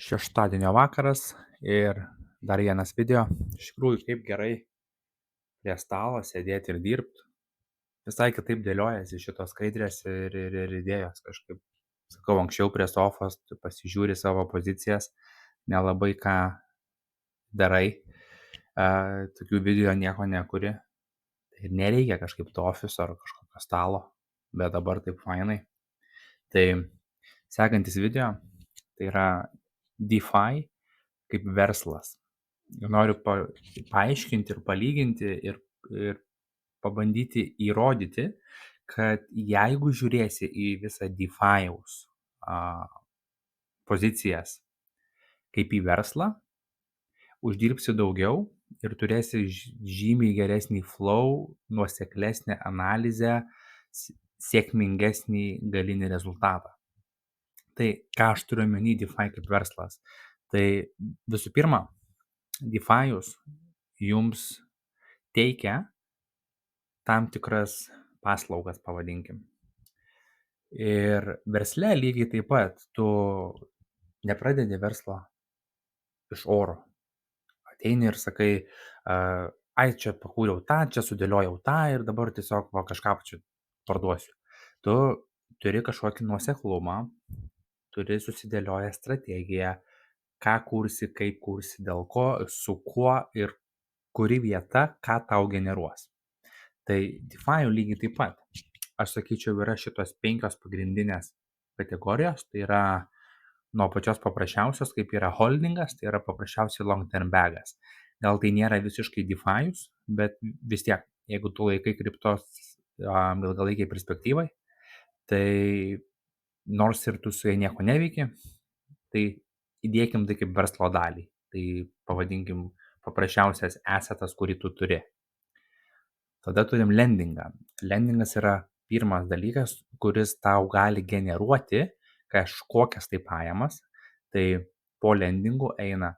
Šeštadienio vakaras ir dar vienas video. Iš tikrųjų, kaip gerai prie stalo sėdėti ir dirbti. Visai kitaip dėliojasi šitos skaidrės ir idėjos kažkaip. Sakau, anksčiau prie sofos tu pasižiūri savo pozicijas, nelabai ką darai, tokių video nieko nekuri. Ir nereikia kažkaip to ofiso ar kažkokio stalo, bet dabar taip fainai. Tai sekantis video, tai yra DeFi kaip verslas. Noriu paaiškinti ir palyginti ir pabandyti įrodyti, kad jeigu žiūrėsi į visą DeFi'aus pozicijas kaip į verslą, uždirbsi daugiau ir turėsi žymiai geresnį flow, nuoseklesnę analizę, sėkmingesnį galinį rezultatą. Tai ką aš turiu omeny DeFi kaip verslas? Tai visų pirma, DeFi'us jums teikia tam tikras paslaugas, pavadinkim. Ir versle lygiai taip pat tu nepradedi verslo iš oro. Ateini ir sakai, ai čia pakūriau tą, čia sudėliojau tą ir dabar tiesiog kažką čia parduosiu. Tu turi kažkokį nuoseklumą, turi susidėlioję strategiją, ką kursi, kaip kursi, dėl ko, su kuo ir kuri vieta, ką tau generuos. Tai DeFi lygiai taip pat. Aš sakyčiau, yra šitos 5 pagrindinės kategorijos. Tai yra nuo pačios paprasčiausios, kaip yra holdingas, tai yra paprasčiausiai long term bagas. Gal tai nėra visiškai DeFi'us, bet vis tiek, jeigu tu laikai kriptos ilgalaikiai perspektyvai, tai nors ir tu su jai nieko neveiki, tai įdėkim tai kaip verslo dalį. Tai pavadinkim paprasčiausias assetas, kurį tu turi. Tada turim lendingą. Lendingas yra pirmas dalykas, kuris tau gali generuoti kažkokias tai pajamas. Tai po lendingų eina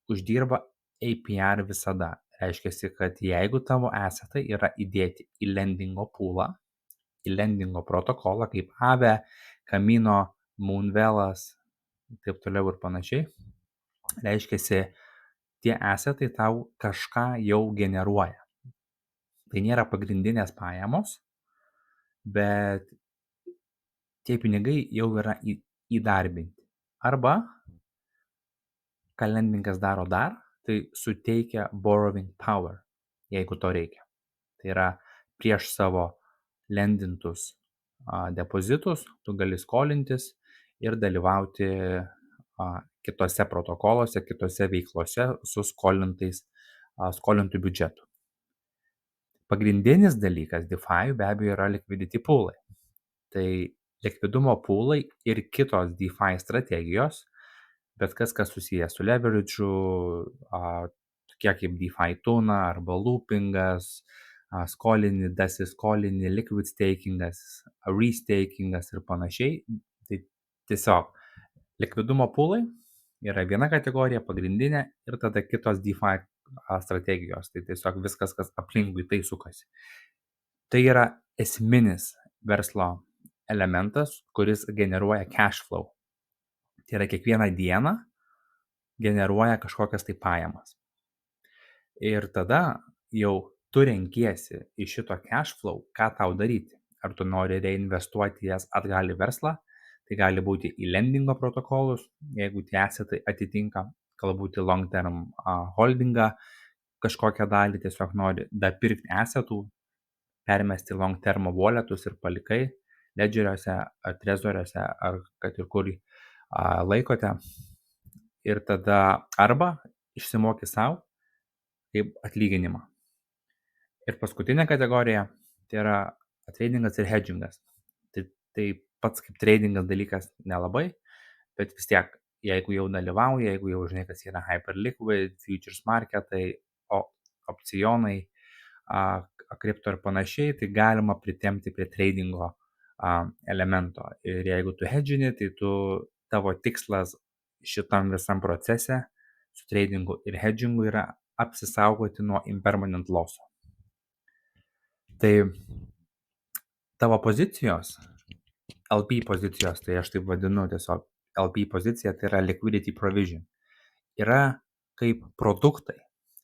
uždirba APR visada. Reiškia, kad jeigu tavo assetai yra įdėti į lendingo poolą, į lendingo protokolą kaip Aave, Camino, Moonvelas, taip toliau ir panašiai, reiškia, tie assetai tau kažką jau generuoja. Tai nėra pagrindinės pajamos, bet tie pinigai jau yra įdarbinti. Arba, ką lendingas daro dar, tai suteikia borrowing power, jeigu to reikia. Tai yra prieš savo lendintus depozitus, tu gali skolintis ir dalyvauti kitose protokoluose, kitose veiklose su skolintų biudžetu. Pagrindinis dalykas DeFi be abejo yra liquidity poolai. Tai likvidumo poolai ir kitos DeFi strategijos, bet kas susijęs su leverage'u, tokie kaip DeFi Tuna arba loopingas, skolini, dasiskolini, liquid stakingas, restakingas ir panašiai. Tai tiesiog likvidumo poolai yra viena kategorija, pagrindinė, ir tada kitos DeFi strategijos. Tai tiesiog viskas, kas aplinkui tai sukasi. Tai yra esminis verslo elementas, kuris generuoja cash flow. Tai yra kiekvieną dieną generuoja kažkokias tai pajamas. Ir tada jau tu renkiesi iš šito cash flow, ką tau daryti. Ar tu nori reinvestuoti jas atgal į verslą, tai gali būti į lendingo protokolus, jeigu tie assetai atitinka, galbūt į long term holdingą, kažkokią dalį tiesiog nori dapirkti assetų, permesti long term walletus ir palikai ledgeriuose ar trezoriuose ar kad ir kur laikote. Ir tada arba išsimoki savo kaip atlyginimą. Ir paskutinė kategorija tai yra tradingas ir hedgingas. Tai pats kaip tradingas dalykas nelabai, bet vis tiek, jeigu jau dalyvauji, jeigu jau žinai, kas yra hyperliquid, futures marketai, opcionai, kripto ir panašiai, tai galima pritempti prie tradingo elemento. Ir jeigu tu hedgini, tai tavo tikslas šitam visam procese su tradingu ir hedgingu yra apsisaugoti nuo impermanent loss. Tai tavo pozicijos, LP pozicijos, tai aš taip vadinu tiesiog LP pozicija, tai yra liquidity provision. Yra kaip produktai,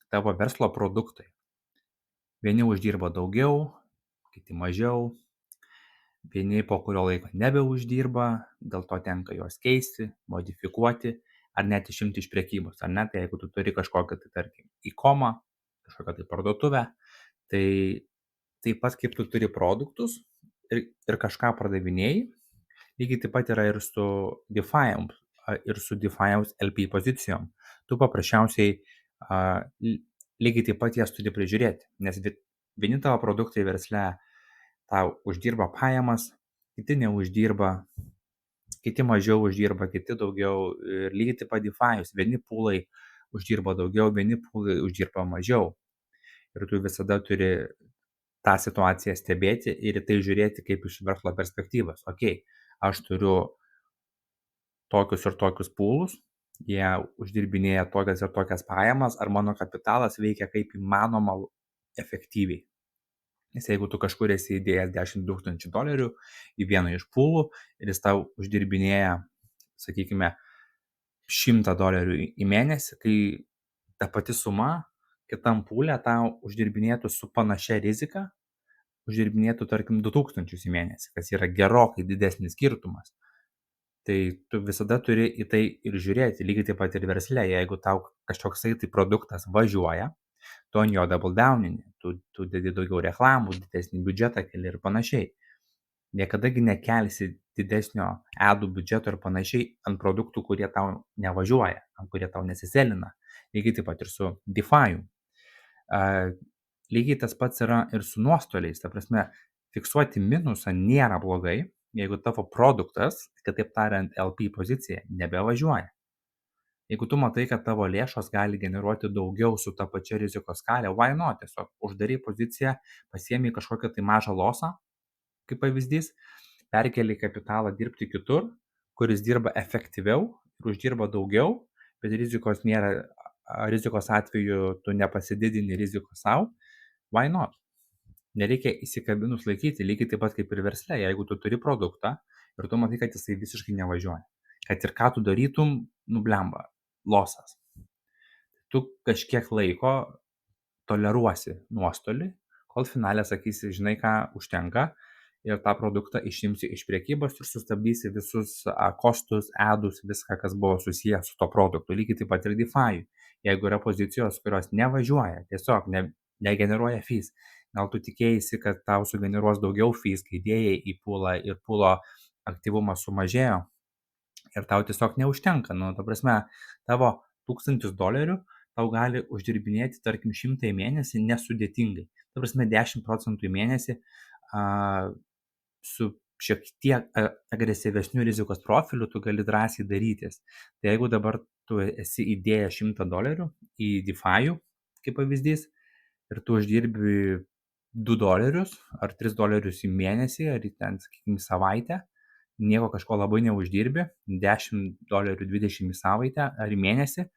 tavo verslo produktai. Vieni uždirba daugiau, kiti mažiau, vieni po kurio laiko nebeuždirba, dėl to tenka juos keisti, modifikuoti ar net išimti iš prekybos. Ar ne, tai jeigu tu turi kažkokią, tai tarkim, e-comą, kažkokią tai parduotuvę, tai taip pat kaip tu turi produktus ir kažką pardavinėjai, lygiai taip pat yra ir su DeFi'aus LP pozicijom. Tu paprasčiausiai lygiai taip pat jas turi prižiūrėti, nes vieni tavo produktai versle tau uždirba pajamas, kiti neuždirba, kiti mažiau uždirba, kiti daugiau. Ir lygiai taip pat DeFi'us, vieni pūlai uždirba daugiau, vieni pūlai uždirba mažiau. Ir tu visada turi tą situaciją stebėti ir į tai žiūrėti kaip iš verslo perspektyvos. Ok, aš turiu tokius ir tokius pūlus, jie uždirbinėja tokias ir tokias pajamas, ar mano kapitalas veikia kaip įmanoma efektyviai. Nes jeigu tu kažkur esi įdėjęs $10,000 į vieną iš pūlų ir jis tau uždirbinėja, sakykime, $100 į mėnesį, kai ta pati suma kitam pūlė tau uždirbinėtų su panašia rizika, uždirbinėtų tarkim 2,000 į mėnesį, kas yra gerokai didesnis skirtumas. Tai tu visada turi į tai ir žiūrėti, lygiai taip pat ir versle. Jeigu tau kažkoksai tai produktas važiuoja, tu ant jo double downini, tu dedi daugiau reklamų, didesnį biudžetą keli ir panašiai. Niekadagi nekelsi didesnio adų biudžeto ir panašiai ant produktų, kurie tau nevažiuoja, ant kurie tau nesiselina. Lygiai taip pat ir su DeFi'u. Lygiai tas pats yra ir su nuostoliais. Ta prasme, fiksuoti minusą nėra blogai, jeigu tavo produktas, kitaip tariant, LP pozicija, nebevažiuoja. Jeigu tu matai, kad tavo lėšos gali generuoti daugiau su ta pačia rizikos skalė, why not? Tiesiog uždarai poziciją, pasiemi kažkokią tai mažą losą, kaip pavyzdys, perkeli kapitalą dirbti kitur, kuris dirba efektyviau ir uždirba daugiau, bet rizikos nėra, rizikos atveju tu nepasididini rizikos savo, why not? Nereikia įsikabinus laikyti, lygiai taip pat kaip ir versle, jeigu tu turi produktą ir tu matai, kad jisai visiškai nevažiuoja. Kad ir ką tu darytum, nublemba, losas. Tu kažkiek laiko toleruosi nuostolį, kol finalė sakysi, žinai ką, užtenka ir tą produktą išimsi iš prekybos ir sustabdysi visus kostus, adus, viską, kas buvo susijęs su to produktu. Lygiai taip pat ir DeFi. Jeigu yra pozicijos, kurios nevažiuoja, tiesiog negeneruoja fees, gal tu tikėjai, kad tau sugeneruos daugiau fees, kai dėjai į pūlą ir pūlo aktyvumas sumažėjo ir tau tiesiog neužtenka. Nu, ta prasme, tavo $1,000 tau gali uždirbinėti, tarkim, 100 į mėnesį nesudėtingai. Ta prasme, 10% į mėnesį su šiek tiek agresyvesniu rizikos profiliu tu gali drąsiai darytis. Tai jeigu dabar tu esi įdėjęs $100 į DeFi'ų, kaip pavyzdys, ir tu uždirbi $2 ar $3 į mėnesį, ar ten, sakykime, savaitę, nieko kažko labai neuždirbi, $10, 20 į savaitę ar į mėnesį,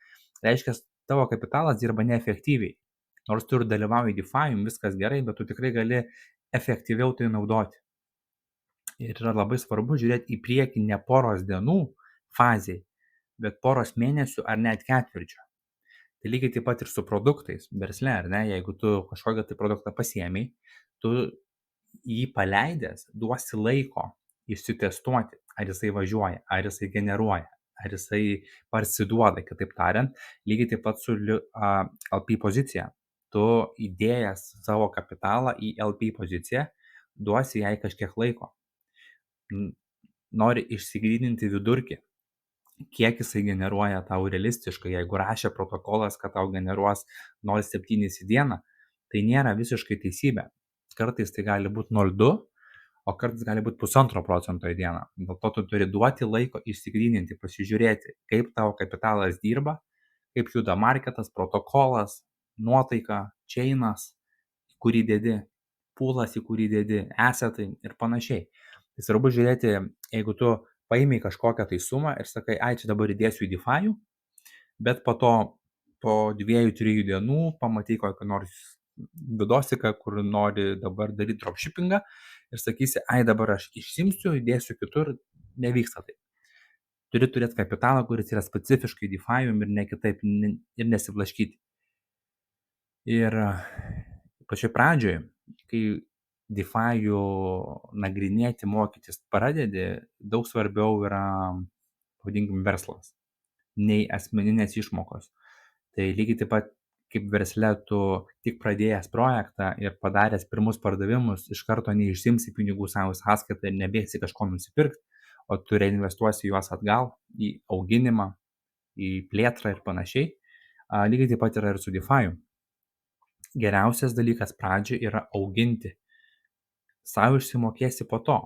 reiškia, tavo kapitalas dirba neefektyviai. Nors tu ir dalyvauji DeFi'um, viskas gerai, bet tu tikrai gali efektyviau tai naudoti. Ir yra labai svarbu žiūrėti į priekį ne poros dienų fazėje, bet poros mėnesių ar net ketvirčio. Tai lygiai taip pat ir su produktais versle, ar ne? Jeigu tu kažkokią tai produktą pasiėmei, tu jį paleidęs duosi laiko išsitestuoti, ar jisai važiuoja, ar jisai generuoja, ar jisai parsiduoda, kitaip tariant, lygiai taip pat su LP pozicija. Tu įdėjęs savo kapitalą į LP poziciją, duosi jai kažkiek laiko. Nori išsigryninti vidurkį, kiek jisai generuoja tau realistiškai. Jeigu rašė protokolas, kad tau generuos 0,7 į dieną, tai nėra visiškai teisybė. Kartais tai gali būti 0,2, o kartais gali būti 1,5% į dieną. Dėl to tu turi duoti laiko išsigryninti, pasižiūrėti, kaip tavo kapitalas dirba, kaip juda marketas, protokolas, nuotaika, chainas, į kurį dedi, pūlas, į kurį dedi, assetai ir panašiai. Tai svarbu žiūrėti, jeigu tu paimiai kažkokią tai sumą ir sakai, ai, čia dabar įdėsiu į DeFi'ų, bet po to po 2-3 dienų pamatai kokią nors vidosiką, kur nori dabar daryti dropshippingą ir sakysi, ai, dabar aš išsimsiu, įdėsiu kitur, nevyksta tai. Turi turėti kapitalą, kuris yra specifiškai DeFi'um ir ne kitaip, ir nesiblaškyti. Ir pačioj pradžioj, kai DeFi'ų nagrinėti, mokytis pradedi, daug svarbiau yra, pavadinkim, verslas, nei asmeninės išmokos. Tai lygiai taip pat kaip versle tu tik pradėjęs projektą ir padaręs pirmus pardavimus, iš karto neišsiimsi pinigų savo sąskaitą ir nebėgsi kažko nusipirkti, o tu reinvestuosi juos atgal į auginimą, į plėtrą ir panašiai. Lygiai taip pat yra ir su DeFi'u. Geriausias dalykas pradžioj yra auginti. Sau išsimokėsi po to.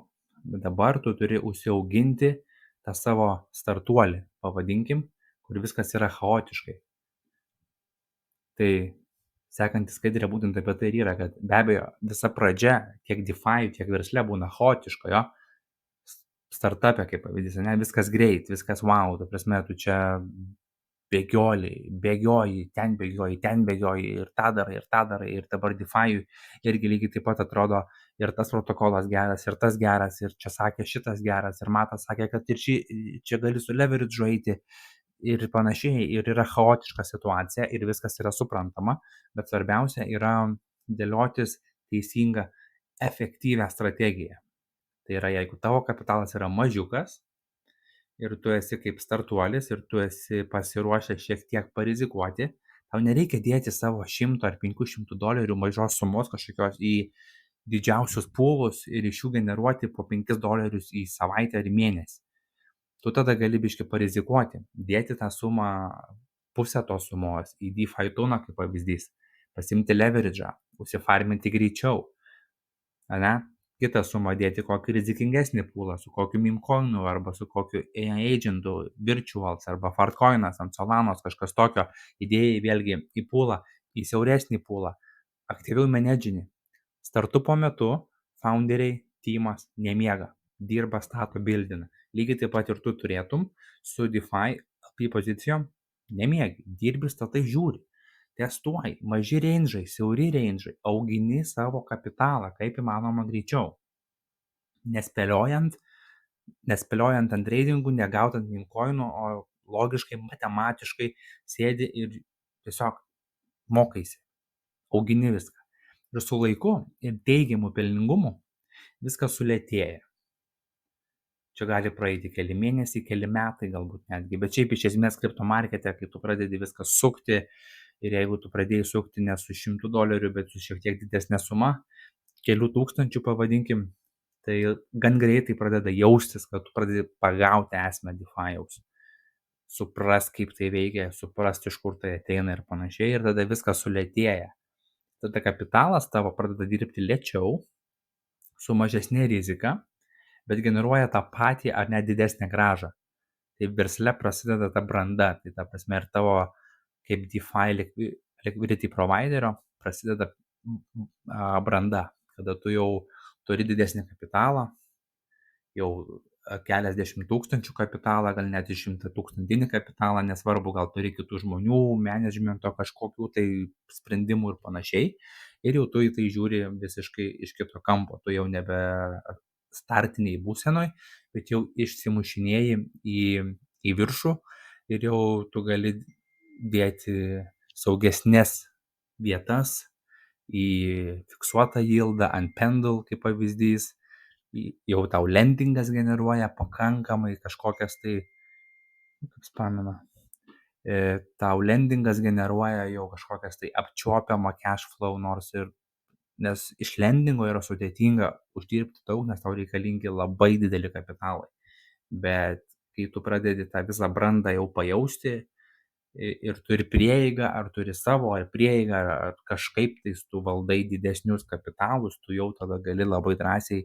Bet dabar tu turi užsiauginti tą savo startuolį, pavadinkim, kur viskas yra chaotiškai. Tai sekanti skaidrė būtent apie tai ir yra, kad be abejo visa pradžia tiek DeFi, tiek versle būna chaotiška, jo. Startupė kaip pavyzdys, ne, viskas greit, viskas wow, ta prasme, tu čia bėgioji, ten bėgioji ir tą darai ir dabar DeFi irgi lygiai taip pat atrodo ir tas protokolas geras, ir tas geras, ir čia sakė šitas geras, ir Matas sakė, kad ir čia gali su leverage eiti ir panašiai, ir yra chaotiška situacija ir viskas yra suprantama, bet svarbiausia yra dėliotis teisingą, efektyvią strategiją. Tai yra, jeigu tavo kapitalas yra mažiukas ir tu esi kaip startuolis ir tu esi pasiruošęs šiek tiek parizikuoti, tau nereikia dėti savo 100 ar 500 dolerių mažos sumos kažkokios į didžiausius pūlus ir iš jų generuoti po 5 dolerius į savaitę ar mėnesį. Tu tada gali biškai parizikuoti, dėti tą sumą, pusę tos sumos į DeFi tuną kaip pavyzdys, pasimti leverage'ą, užsifarminti greičiau, ane? Kitą sumą dėti kokį rizikingesnį pūlą, su kokiu meme-coin'u arba su kokiu AI agent'u, virtuals arba fartcoin'as ant Solanos, kažkas tokio, įdėjai vėlgi į pūlą, į siauresnį pūlą, aktyviau menedžinį. Startupo metu founderiai, teamas nemiega, dirba, stato, bildina. Lygiai taip pat ir tu turėtum su DeFi LP pozicijom nemiegi, dirbi, statai, žiūri. Testuoji, maži range'ai, siauri range'ai, augini savo kapitalą kaip įmanoma greičiau. Nespėliojant ant tradingų, negautant meme-coin'ų, o logiškai, matematiškai sėdi ir tiesiog mokaisi, augini viską. Ir su laiku ir teigiamu pelningumu viskas sulėtėja. Čia gali praeiti keli mėnesiai, keli metai galbūt netgi, bet šiaip iš esmės kriptomarkete, kai tu pradedi viską sukti ir jeigu tu pradėjai sukti ne su 100 dolerių, bet su šiek tiek didesnė suma, kelių tūkstančių pavadinkim, tai gan greitai pradeda jaustis, kad tu pradedi pagauti esmę DeFi'aus. Supras, kaip tai veikia, supras, iš kur tai ateina ir panašiai, ir tada viskas sulėtėja. Tada kapitalas tavo pradeda dirbti lėčiau, su mažesnė rizika, bet generuoja tą patį ar net didesnę grąžą. Tai versle prasideda ta branda, tai ta prasme ir tavo kaip DeFi liquidity providerio prasideda branda, kada tu jau turi didesnį kapitalą, jau keliasdešimt tūkstančių kapitalą, gal net 100-tūkstantinį kapitalą, nesvarbu, gal turi kitų žmonių, menedžmento kažkokių tai sprendimų ir panašiai. Ir jau tu į tai žiūri visiškai iš kito kampo, tu jau nebe startiniai būsenoj, bet jau išsimušinėjai į viršų ir jau tu gali dėti saugesnės vietas į fiksuotą yieldą, ant pendul kaip pavyzdys, jau tau lendingas generuoja pakankamai kažkokias tai, kaip pamena, tau lendingas generuoja jau kažkokias tai apčiuopiamą cash flow, nors ir nes iš lendingo yra sudėtinga uždirbti daug, nes tau reikalingi labai dideli kapitalai. Bet kai tu pradedi tą visą brandą jau pajausti ir turi prieigą, ar turi savo, ar prieigą, ar kažkaip tai tu valdai didesnius kapitalus, tu jau tada gali labai drąsiai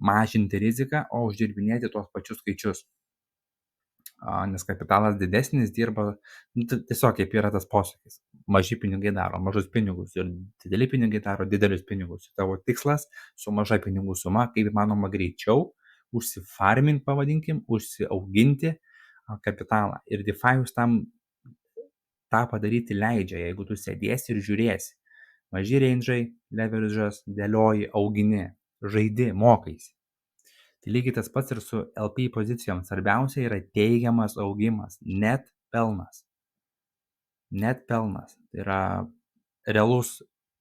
mažinti riziką, o uždirbinėti tuos pačius skaičius. Nes kapitalas didesnis dirba, tiesiog kaip yra tas posakis, maži pinigai daro mažus pinigus ir dideli pinigai daro didelius pinigus. Tavo tikslas su maža pinigų suma, kaip įmanoma greičiau užsifarmint, pavadinkim, užsiauginti kapitalą. Ir DeFi'us tam tą padaryti leidžia, jeigu tu sėdėsi ir žiūrėsi. Maži range'ai, leverage'as, dėlioji, augini, žaidi, mokaisi. Tai lygiai tas pats ir su LP pozicijom. Svarbiausia yra teigiamas augimas, net pelnas. Net pelnas. Tai yra realus,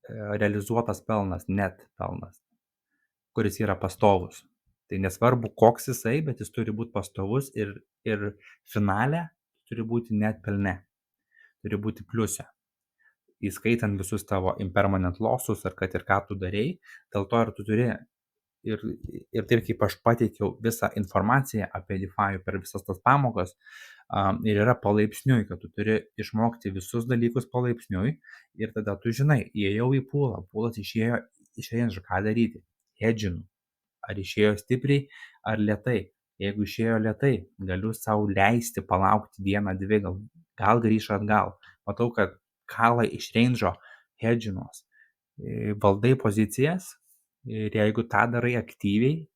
realizuotas pelnas, net pelnas, kuris yra pastovus. Tai nesvarbu, koks jisai, bet jis turi būti pastovus ir finale turi būti net pelne, turi būti pliuse, įskaitant visus tavo impermanent lossus ar kad ir ką tu darei, dėl to ir tu turi ir taip kaip aš pateikiau visą informaciją apie DeFi per visas tas pamokas, ir yra palaipsniui, kad tu turi išmokti visus dalykus palaipsniui ir tada tu žinai, įėjau į pūlą, pūlas išėjo ką daryti, hedžinu, ar išėjo stipriai, ar lietai. Jeigu išėjo lietai, galiu sau leisti palaukti dieną, dvi, gal grįš atgal. Matau, kad kala iš range'o hedžinos. Valdai pozicijas ir jeigu tą darai aktyviai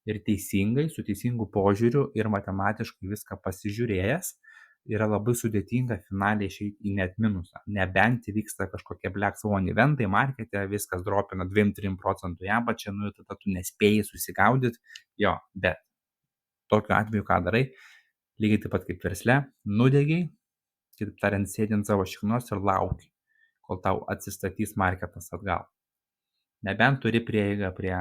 ir teisingai, su teisingu požiūriu ir matematiškai viską pasižiūrėjęs, yra labai sudėtinga finaliai išeiti į net minusą. Nebent įvyksta kažkokie black swan eventai markete, viskas dropina 2-3% į apačią, nu tada tu nespėjai susigaudyti, jo, bet tokiu atveju ką darai, lygiai taip pat kaip versle, nudegiai, kitaip tariant, sėdi ant savo šiknos ir lauki, kol tau atsistatys marketas atgal. Nebent turi prieigą prie,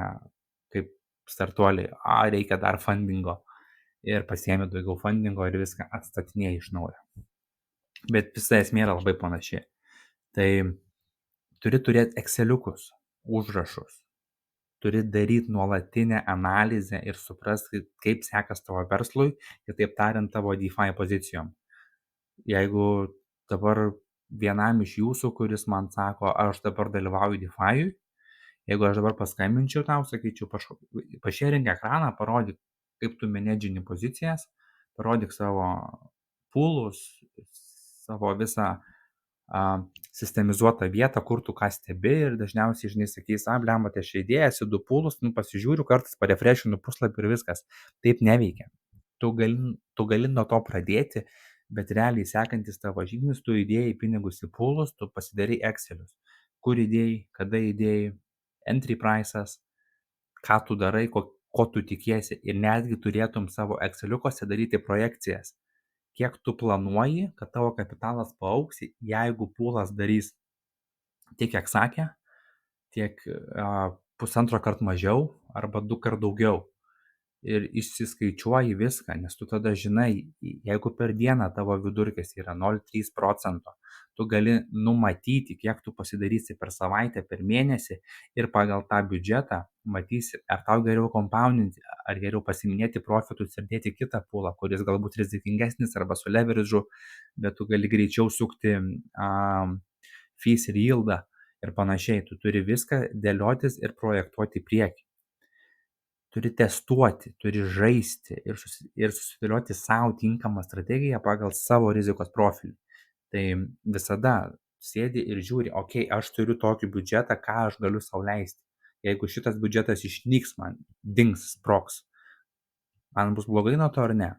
kaip startuoliai, reikia dar fundingo ir pasiemi daugiau fundingo ir viską atstatinėjai iš naujo. Bet visa esmė yra labai panaši. Tai turi turėti Exceliukus, užrašus, turi daryti nuolatinę analizę ir suprasti, kaip sekas tavo verslui, kitaip tariant, tavo DeFi pozicijom. Jeigu dabar vienam iš jūsų, kuris man sako, aš dabar dalyvauju DeFi, jeigu aš dabar paskambinčiau tau, sakyčiau, pašėrink ekraną, parodyk, kaip tu menedžini pozicijas, parodyk savo poolus, savo visą sistemizuotą vietą, kur tu ką stebi ir dažniausiai, žinai, sakys, blemba, tai aš įdėjęs į 2 poolus, pasižiūriu, kartais parefreshinu puslapį ir viskas. Taip neveikia. Tu gali nuo to pradėti, bet realiai sekantis tavo žingsnis, tu įdėjai pinigus į poolus, tu pasidarai Excelius. Kur įdėjai, kada įdėjai, entry price'as, ką tu darai, ko tu tikiesi ir netgi turėtum savo Exceliukose daryti projekcijas, kiek tu planuoji, kad tavo kapitalas paaugs, jeigu pūlas darys tiek, kiek sakė, tiek 1,5 kart mažiau arba 2 kart daugiau. Ir išsiskaičiuoji viską, nes tu tada žinai, jeigu per dieną tavo vidurkis yra 0,3%, tu gali numatyti, kiek tu pasidarysi per savaitę, per mėnesį ir pagal tą biudžetą matysi, ar tau geriau compoundinti, ar geriau pasiminėti profitus ir dėti kitą poolą, kuris galbūt rizikingesnis arba su leverage'u, bet tu gali greičiau sukti fees ir yieldą ir panašiai. Tu turi viską dėliotis ir projektuoti į priekį. Turi testuoti, turi žaisti ir susidėlioti savo tinkamą strategiją pagal savo rizikos profilį. Tai visada sėdi ir žiūri, okei, aš turiu tokį biudžetą, ką aš galiu sau leisti. Jeigu šitas biudžetas išnyks man, dings, sprogs, man bus blogai nuo to ar ne?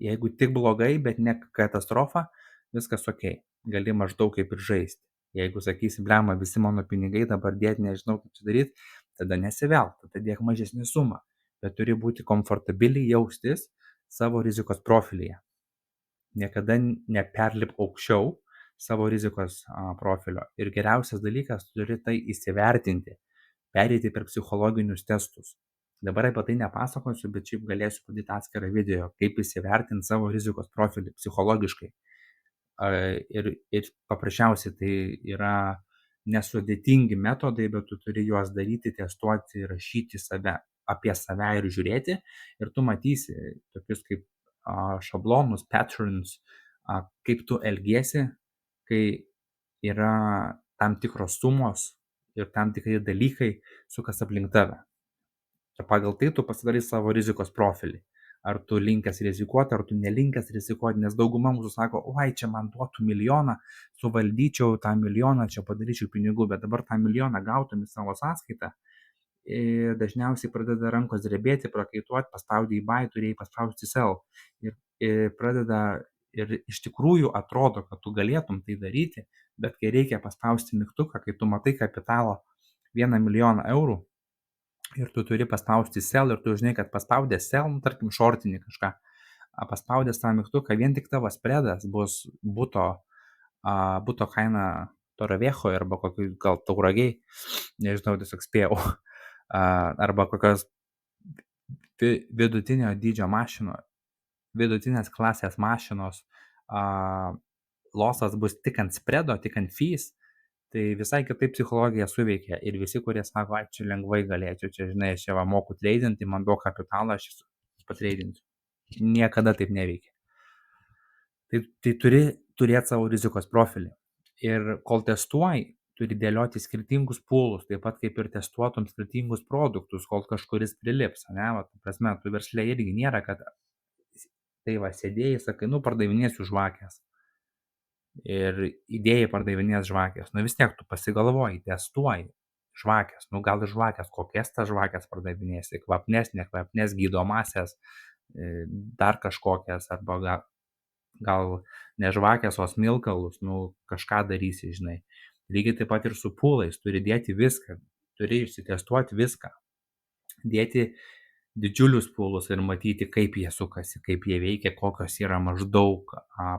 Jeigu tik blogai, bet ne katastrofa, viskas okei, gali maždaug kaip ir žaisti. Jeigu sakysi, blemba, visi mano pinigai dabar dėti, nežinau, kaip čia daryti, tada nesivelk, tada dėk mažesnį sumą, bet turi būti komfortabiliai jaustis savo rizikos profilyje. Niekada neperlip aukščiau savo rizikos profilio. Ir geriausias dalykas, turi tai įsivertinti, pereiti per psichologinius testus. Dabar apie tai nepasakosiu, bet šiaip galėsiu padaryti atskirą video, kaip įsivertinti savo rizikos profilį psichologiškai. Ir paprasčiausiai tai yra nesudėtingi metodai, bet tu turi juos daryti, testuoti, rašyti apie save ir žiūrėti. Ir tu matysi tokius kaip šablonus, patterns, kaip tu elgiesi, kai yra tam tikros sumos ir tam tikrai dalykai sukas aplink tave. Ir pagal tai tu pasidarai savo rizikos profilį. Ar tu linkęs rizikuoti, ar tu nelinkęs rizikuoti, nes dauguma mūsų sako, oi, čia man duotų milijoną, suvaldyčiau tą milijoną, čia padaryčiau pinigų, bet dabar tą milijoną gautum į savo sąskaitą ir dažniausiai pradeda rankos drebėti, prakaituoti, paspaudė į buy, turėjai paspausti sell ir pradeda ir iš tikrųjų atrodo, kad tu galėtum tai daryti, bet kai reikia paspausti mygtuką, kai tu matai kapitalo 1 milijoną eurų, ir tu turi paspausti sell ir tu žinai, kad paspaudęs sell, nu, tarkim, shortinį kažką, paspaudęs tą mygtuką, vien tik tavo spredas bus buto kaina Toraviechoje arba kokioj gal Tauragiai, nežinau, tiesiog spėjau, arba kokios vidutinio dydžio vidutinės klasės mašinos losas bus tik ant spredo, tik ant fees, tai visai kitaip psichologija suveikia ir visi, kurie sako, čia lengvai galėčiau, čia žinai, aš čia va moku treidinti, man duok kapitalą, aš patreidinsiu. Niekada taip neveikia. Tai turi turėti savo rizikos profilį. Ir kol testuoji, turi dėlioti skirtingus pūlus, taip pat kaip ir testuotum skirtingus produktus, kol kažkuris prilips, ne, va, prasme, tu verslė irgi nėra, kad tai va, sėdėjai, sakai, nu, pardavinėsiu žvakės. Ir idėjai pardavinės žvakės, nu vis tiek tu pasigalvoji, testuoji žvakės, nu gal žvakės, kokias tas žvakės pardavinėsi, kvapnes, nekvapnes, gydomasias, dar kažkokias, arba gal ne žvakės, o smilkalus, nu kažką darysi, žinai. Lygiai taip pat ir su pūlais, turi dėti viską, turi išsitestuoti viską, dėti didžiulius pūlus ir matyti, kaip jie sukasi, kaip jie veikia, kokios yra maždaug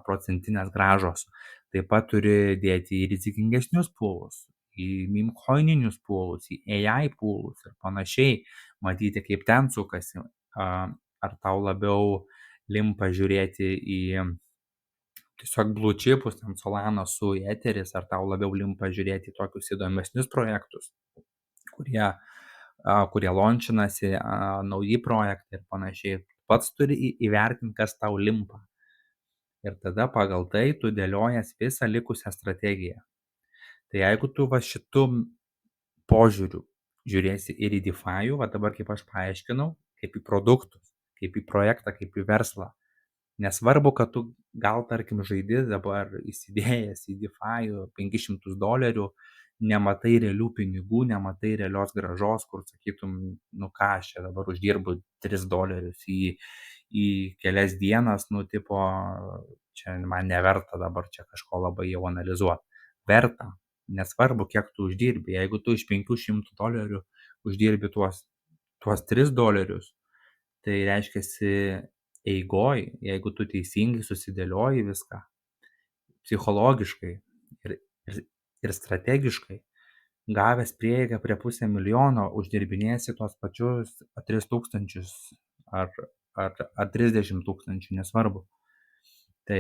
procentinės grąžos. Taip pat turi dėti į rizikingesnius pūlus, į mimcoininius pūlus, į AI pūlus ir panašiai, matyti, kaip ten sukasi. Ar tau labiau limpa žiūrėti į tiesiog blue chipus, ten Solana su Etheris, ar tau labiau limpa žiūrėti į tokius įdomesnius projektus, kurie launchinasi, nauji projektai ir panašiai. Pats turi įvertinti, kas tau limpa. Ir tada pagal tai tu dėliojas visą likusią strategiją. Tai jeigu tu va šitų požiūrių žiūrėsi ir į DeFi, va dabar kaip aš paaiškinau, kaip į produktus, kaip į projektą, kaip į verslą. Nesvarbu, kad tu gal, tarkim, žaidi dabar įsidėjęs į DeFi $500, nematai realių pinigų, nematai realios grąžos, kur sakytum, nu ką aš čia dabar uždirbu $3 į kelias dienas, nu tipo, čia man neverta dabar čia kažko labai jau analizuoti. Verta, nesvarbu, kiek tu uždirbi, jeigu tu iš $500 uždirbi tuos $3, tai reiškiasi eigoj, jeigu tu teisingai susidėlioji viską, psichologiškai ir strategiškai, gavęs prieigą prie $500,000, uždirbinėsi tuos pačius 3,000 ar 30,000, nesvarbu. Tai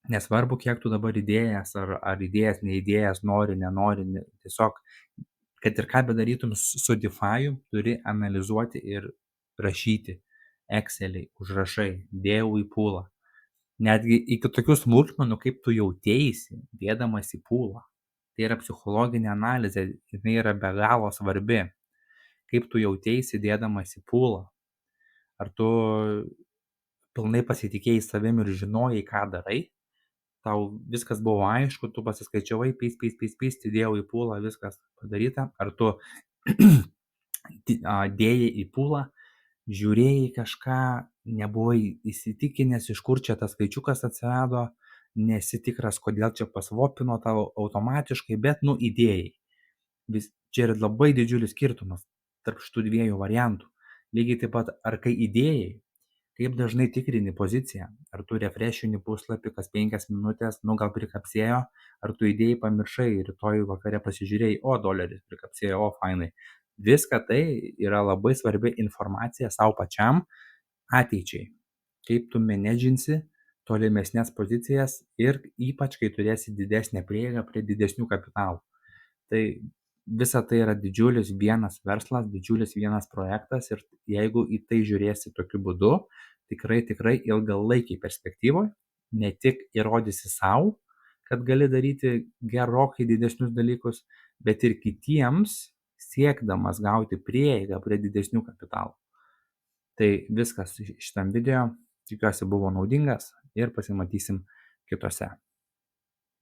nesvarbu, kiek tu dabar įdėjęs, ar įdėjęs, neįdėjęs, nori, nenori, tiesiog, kad ir ką bedarytum su DeFi, turi analizuoti ir rašyti. Exceliai, užrašai, dėjau į pūlą. Netgi iki tokių smulkmenų, kaip tu jauteisi, dėdamas į pūlą. Tai yra psichologinė analizė, jinai yra be galo svarbi. Kaip tu jauteisi, dėdamas į pūlą. Ar tu pilnai pasitikėjai savim ir žinojai, ką darai? Tau viskas buvo aišku, tu pasiskaičiavai, dėjau į pūlą, viskas padaryta. Ar tu dėjai į pūlą, žiūrėjai kažką, nebuvai įsitikinęs, iš kur čia tas skaičiukas atsirado, nesi tikras, kodėl čia pasvopino tau automatiškai, bet įdėjai. Čia yra labai didžiulis skirtumas tarp šitų dviejų variantų. Lygiai taip pat, ar kai įdėjai, kaip dažnai tikrini poziciją, ar tu refreshini puslapį kas 5 minutės, gal prikapsėjo, ar tu įdėjai pamiršai ir rytoj vakare pasižiūrėjai, $1 prikapsėjo, fainai. Viską tai yra labai svarbi informacija savo pačiam ateičiai. Kaip tu menedžinsi tolimesnės pozicijas ir ypač, kai turėsi didesnę prieigą prie didesnių kapitalų. Tai visa tai yra didžiulis vienas verslas, didžiulis vienas projektas ir jeigu į tai žiūrėsi tokiu būdu, tikrai ilgalaikiai perspektyvoje ne tik įrodysi savo, kad gali daryti gerokai didesnius dalykus, bet ir kitiems, siekdamas gauti prieigą prie didesnių kapitalų. Tai viskas šitam video, tikiuosi buvo naudingas ir pasimatysim kitose.